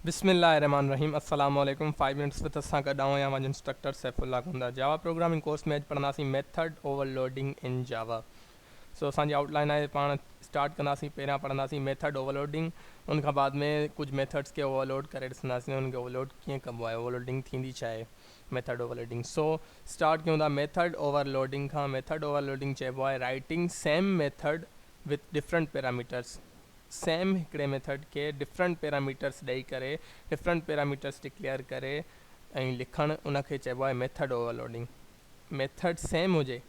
बिस्मिल्लाहिर्रहमानिर्रहीम अस्सलाम वालेकुम 5 मिनट्स विद असां गॾु या वंज इंस्ट्रक्टर सैफुल्ला गुंदा जावा प्रोग्रामिंग कोर्स में अॼु पढ़ंदासीं मेथड ओवरलोडिंग इन जावा। सो असांजी आउटलाइन आहे पाण स्टार्ट कंदासीं। पहिरियां पढ़ंदासीं मेथड ओवरलोडिंग, उन खां बाद में कुछ मेथड्स खे ओवरलोड करे ॾिसंदासीं उनखे ओवरलोड कीअं कबो आहे, ओवरलोडिंग थींदी छा आहे मेथड ओवरलोडिंग। सो स्टार्ट कयूं था मेथड ओवरलोडिंग खां। मेथड ओवरलोडिंग चइबो आहे writing same method with different parameters. Same हिकिड़े मेथड के डिफरेंट पैरामीटर्स ॾेई करे डिफरेंट पैरामीटर्स डिक्लेयर करे ऐं लिखणु उनखे चइबो आहे मेथड ओवरलोडिंग। मेथड सेम हुजे,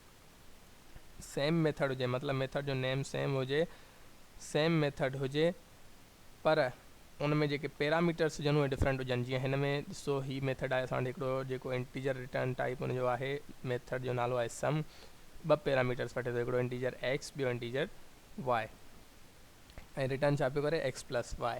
सेम मेथड हुजे मतिलबु मेथड जो नेम सेम हुजे, सेम मेथड हुजे, पर उन में जेके पैरामीटर्स हुजनि उहे डिफरेंट हुजनि। जीअं हिन में ॾिसो ही मेथड आहे असां हिकिड़ो जेको इंटीजर रिटर्न टाइप हुनजो आहे, मेथड जो नालो आहे सम। ॿ पैरामीटर्स वठे थो, हिकिड़ो इंटीजर एक्स, ॿियो इंटीजर वाई, ऐं रिटर्न छा पियो करे एक्स प्लस वाई।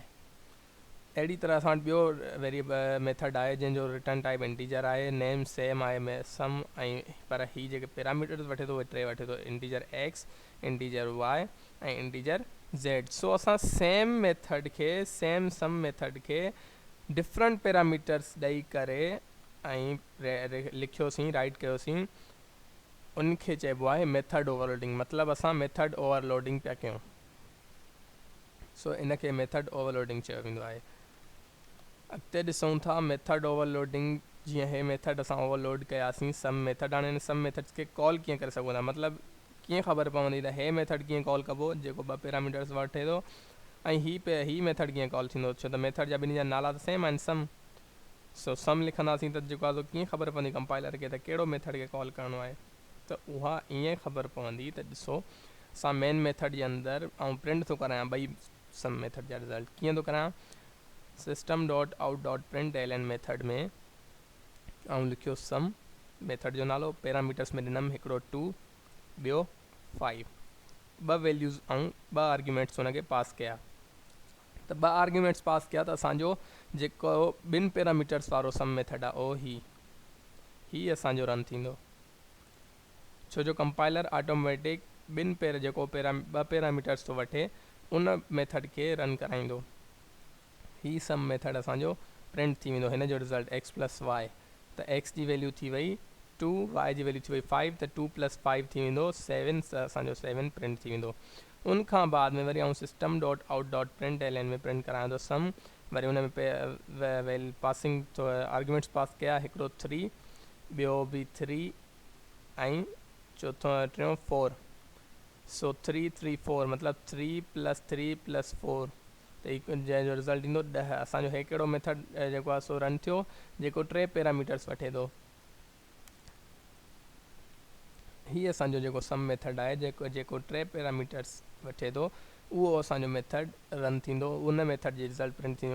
अहिड़ी तरह असां वटि ॿियो वेरिएबल मेथड आहे जंहिंजो रिटर्न टाइप इंटीजर आहे, नेम सेम आहे सम, ऐं पर ही जेके पैरामीटर्स वठे थो उहे टे वठे थो, इंटीजर एक्स, इंटीजर वाई ऐं इंटीजर ज़ेड। सो असां सेम मेथड खे, सेम सम मेथड खे डिफरेंट पैरामीटर्स ॾेई करे ऐं लिखियोसीं, राइट कयोसीं, उनखे चइबो आहे मेथड ओवरलोडिंग। मतिलबु असां मेथड ओवरलोडिंग पिया कयूं। सो इनखे मेथड ओवरलोडिंग चयो वेंदो आहे। अॻिते ॾिसूं था मेथड ओवरलोडिंग। जीअं हे मेथड असां ओवरलोड कयासीं सम मेथड, हाणे हिन सम मेथड्स खे कॉल कीअं करे सघूं था, मतिलबु कीअं ख़बर पवंदी त हे मेथड कीअं कॉल कबो जेको ॿ पैरामीटर्स वठे थो, ऐं ही मेथड कीअं कॉल थींदो, छो त मेथड जा ॿिन्ही जा नाला त सेम आहिनि सम। सो सम लिखंदासीं त जेको आहे कीअं ख़बर पवंदी कंपाइलर खे त कहिड़ो मेथड खे कॉल करिणो आहे, त उहा ईअं ख़बर पवंदी। त ॾिसो असां मेन मेथड जे अंदरि ऐं प्रिंट थो करायां ॿई सम मेथड जा रिज़ल्ट। कीअं थो करायां, system dot out dot print L method में ऐं लिखियो सम, मेथड जो नालो, पैरामीटर्स में ॾिनमि हिकिड़ो 2, ॿियो 5, ॿ वैल्यूज़ ऐं ॿ आर्ग्यूमेंट्स हुनखे पास कया। त ॿ आर्ग्यूमेंट्स पास कया त असांजो जेको ॿिनि पैरामीटर्स वारो सम मेथड आहे उहो ही असांजो रन थींदो, छो जो कंपाइलर ऑटोमेटिक ॿ पैरामीटर्स थो वठे उन मेथड के रन कराइंदो। ही सम मेथड असांजो प्रिंट थी वेंदो, हिन जो रिज़ल्ट एक्स प्लस वाई, त एक्स जी वैल्यू थी वई 2, वाई जी वैल्यू थी वई 5, त 2 + 5 थी वेंदो 7, त असांजो 7 प्रिंट थी वेंदो। उन खां बाद में वरी system dot out dot print L में प्रिंट करायां थो सम, वरी हुन में पासिंग तो आर्ग्यूमेंट्स पास कया, हिकिड़ो 3, ॿियो बि 3 ऐं चोथों टियों 4। सो 3 3 4 मतिलबु 3 + 3 + 4, त जंहिंजो रिज़ल्ट ईंदो 10। असांजो हे कहिड़ो मेथड जेको आहे सो रन थियो जेको 3 पैरामीटर्स वठे थो। हीअ असांजो जेको सम मेथड आहे जेको 3 पैरामीटर्स वठे थो उहो असांजो मेथड रन थींदो, उन मेथड जी रिज़ल्ट प्रिंट थींदी।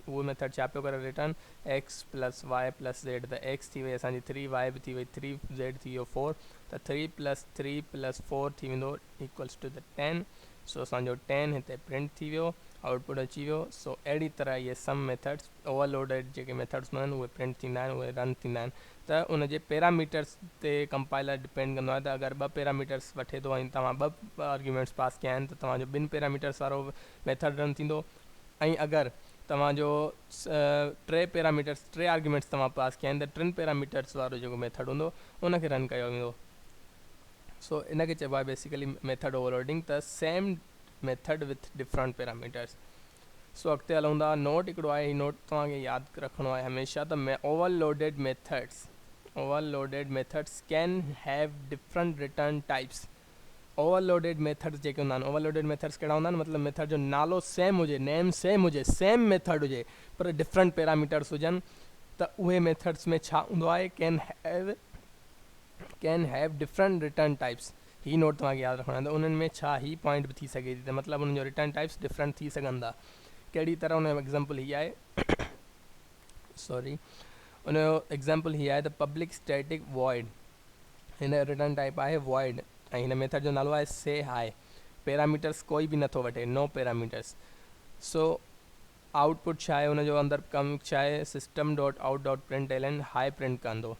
उहो मेथड छा पियो करे return x plus y plus z, त एक्स थी वई असांजी 3, वाई बि थी वई 3, ज़ेड थी वियो 4, त 3 + 3 + 4 थी वेंदो इक्वल्स टू द 10। सो असांजो 10 हिते प्रिंट थी वियो, आउटपुट अची वियो। सो अहिड़ी तरह इहे सम मेथड्स ओवरलोडेड जेके मेथड्स हूंदा आहिनि उहे प्रिंट थींदा आहिनि, उहे रन थींदा आहिनि। त उनजे पैरामीटर्स ते कंपाइलर डिपेंड कंदो आहे, त अगरि 2 पैरामीटर्स वठे थो ऐं तव्हां 2 आर्ग्यूमेंट्स पास कया आहिनि त तव्हांजो 2 पैरामीटर्स वारो मेथड रन थींदो, ऐं अगरि तव्हांजो 3 पैरामीटर्स 3 आर्ग्यूमेंट्स तव्हां पास कया आहिनि त 3 पैरामीटर्स वारो जेको मेथड हूंदो उनखे रन कयो वेंदो। सो इनखे चइबो आहे बेसिकली मेथड ओवरलोडिंग, त same method with different parameters. So अॻिते हलूं था, नोट हिकिड़ो आहे, ही नोट तव्हांखे यादि रखिणो आहे हमेशह, त overloaded methods can have different return types. Overloaded methods जेके हूंदा आहिनि, ओवरलोडेड मेथड्स कहिड़ा हूंदा आहिनि, मतिलबु मेथड जो नालो सेम हुजे, नेम सेम हुजे, सेम मेथड हुजे, पर डिफरेंट पैरामीटर्स हुजनि, त उहे मेथड्स में छा हूंदो आहे, can have different return types. ही नोट तव्हांखे यादि रखणो आहे, त उन्हनि में छा ही पॉइंट बि थी सघे थी, त मतिलबु उन्हनि जो रिटर्न टाइप्स डिफरेंट थी सघनि था। कहिड़ी तरह उन जो एग्ज़ाम्पल हीअ आहे उनजो एग्ज़ाम्पल हीअ आहे त पब्लिक स्टैटिक वॉइड, हिन जो रिटर्न टाइप आहे वॉइड, ऐं हिन मेथड जो नालो आहे से हाई। पैरामीटर्स कोई बि नथो वठे, नो पैरामीटर्स। सो आउटपुट छा आहे हुनजो अंदरि कमु छा आहे, system dot out dot print L high print कंदो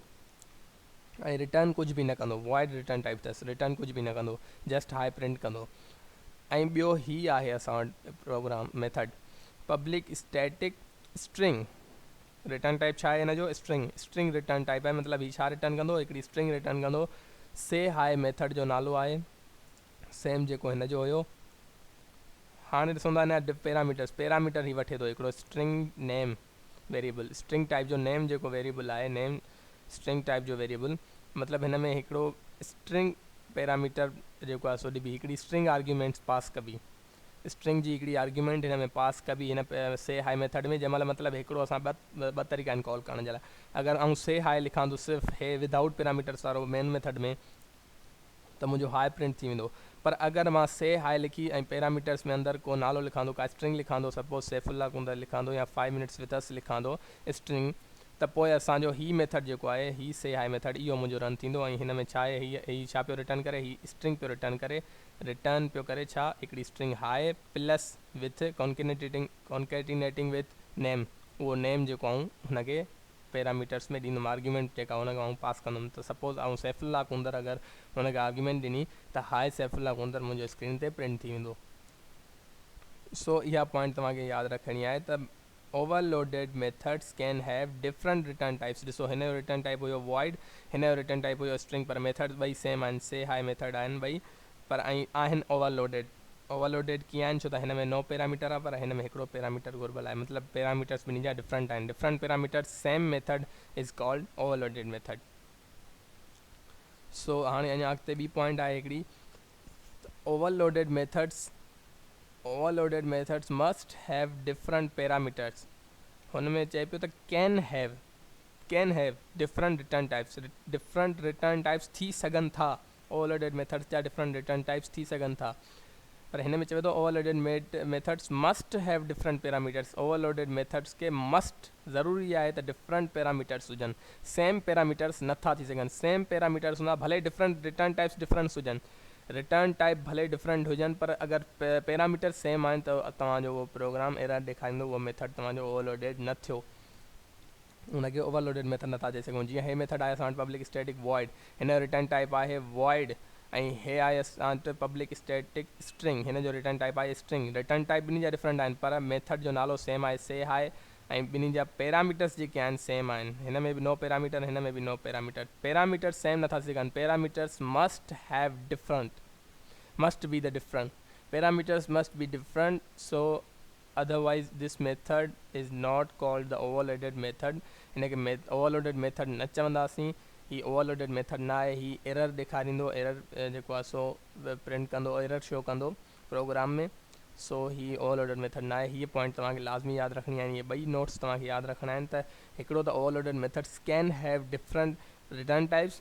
ऐं रिटर्न कुझु बि न कंदो, वॉइड रिटर्न टाइप अथसि, रिटर्न कुझु बि न कंदो, जस्ट हाई प्रिंट कंदो। ऐं ॿियो ही आहे असां वटि program method public static string return type छा आहे हिन जो स्ट्रिंग रिटर्न टाइप आहे मतिलबु हीउ छा रिटर्न कंदो हिकिड़ी स्ट्रिंग रिटर्न कंदो से हाय मेथड जो नालो आहे सेम जेको हिन जो हुयो हाणे ॾिसूं था हिन पैरामीटर ही वठे थो हिकिड़ो स्ट्रिंग नेम वेरिएबल स्ट्रिंग टाइप जो नेम जेको वेरिएबल आहे नेम स्ट्रिंग टाइप जो वेरिएबल मतिलबु हिन में हिकिड़ो स्ट्रिंग पैरामीटर जेको आहे सो ॾिबी हिकिड़ी स्ट्रिंग आर्ग्यूमेंट्स पास कबी स्ट्रिंग जी हिकिड़ी आर्ग्यूमेंट हिन में पास कबी हिन से हाई मेथड में जंहिंमहिल मतिलबु हिकिड़ो असां ॿ तरीक़ा आहिनि कॉल करण जे लाइ अगरि आउं से हाई लिखां थो सिर्फ़ु हे विदाउट पैरामीटर्स वारो मेन मेथड में त मुंहिंजो हाई प्रिंट थी वेंदो पर अगरि मां से हाई लिखी ऐं पैरामीटर्स में अंदरि को नालो लिखां थो का स्ट्रिंग लिखां थो सपोज सैफुल्ला कुंदर लिखां थो या 5 मिनट्स विद अस लिखां थो स्ट्रिंग त पोइ असांजो ही मेथड जेको आहे ही से हाई मेथड इहो मुंहिंजो रन थींदो ऐं हिन में छा आहे हीअ छा पियो रिटर्न करे ही स्ट्रिंग पियो रिटर्न पियो करे छा हिकिड़ी स्ट्रिंग हाई plus with concatenating with name उहो नेम जेको आऊं हुनखे पैरामीटर्स में ॾींदुमि आर्ग्यूमेंट जेका हुनखे आऊं पास कंदुमि त सपोज आऊं सैफुल्ला कुंदर अगरि हुनखे आर्ग्यूमेंट ॾिनी त हाई सैफुल्ला कुंदर मुंहिंजो स्क्रीन ते प्रिंट थी वेंदो सो इहा पॉइंट तव्हांखे यादि रखणी आहे त overloaded methods can have different return types ॾिसो हिन जो रिटर्न टाइप हुयो वॉइड हिन जो रिटर्न टाइप हुयो स्ट्रिंग पर मेथड ॿई सेम आहिनि से हाई मेथड आहिनि ॿई पर ऐं आहिनि ओवरलोडेड कीअं आहिनि छो त हिन में नो पैरामीटर आहे पर हिन में हिकिड़ो पैरामीटर घुरिबल आहे मतिलबु पैरामीटर्स ॿिन्ही जा डिफरेंट आहिनि different parameters same method is called overloaded method so हाणे अञा अॻिते ॿी पॉइंट आहे हिकिड़ी overloaded methods must have different parameters हुन में चए पियो त can have different return types थी सघनि था ओवरलोडेड मेथड्स जा डिफरेंट रिटर्न टाइप्स थी सघनि था पर हिन में चवे थो overloaded methods must have different parameters overloaded methods के मस्ट ज़रूरी आहे त डिफरेंट पैरामीटर्स हुजनि सेम पैरामीटर्स नथा थी सघनि सेम पैरामीटर्स हूंदा भले डिफरेंट रिटर्न टाइप्स डिफरेंस हुजनि रिटर्न टाइप भले डिफरेंट हुजनि पर अगरि पैरामीटर सेम आहिनि त तव्हांजो उहो प्रोग्राम एरर ॾेखारींदो उहो मेथड तव्हांजो ओवरलोडेड न थियो उनखे ओवरलोडेड मेथड नथा चई सघूं जीअं हे मेथड आहे असां वटि पब्लिक स्टैटिक वॉइड हिन जो रिटर्न टाइप आहे वॉइड ऐं हे आहे असां वटि पब्लिक स्टैटिक स्ट्रिंग हिन जो रिटर्न टाइप आहे स्ट्रिंग रिटर्न टाइप ॿिन्ही जा डिफरेंट आहिनि पर मेथड जो नालो सेम आहे से आहे ऐं ॿिन्ही जा पैरामीटर्स जेके आहिनि सेम आहिनि हिन में बि नो पैरामीटर हिन में बि नो पैरामीटर सेम नथा थी सघनि parameters must be the different parameters must be different so otherwise this method is not called the overloaded method हिनखे ओवरलोडेड मेथड न चवंदासीं ही ओवरलोडेड मेथड न आहे ही एरर ॾेखारींदो एरर जेको आहे सो प्रिंट कंदो एरर शो कंदो प्रोग्राम में सो ही ओवरलोडेड मेथड न आहे हीअ पॉइंट तव्हांखे लाज़मी यादि रखणी आहिनि इहे ॿई नोट्स तव्हांखे यादि रखणा आहिनि त हिकिड़ो त overloaded methods can have different return types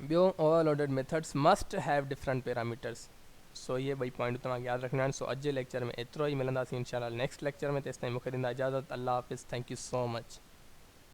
ॿियो overloaded methods must have different parameters so ये ॿई पॉइंट तव्हांखे यादि रखणा आहिनि सो अॼु जे लेक्चर में एतिरो ई मिलंदासीं इंशाल्लाह नेक्स्ट लेक्चर में तेसिताईं मूंखे ॾींदा इजाज़त अल्लाह हाफ़िज़ थैंक यू सो मच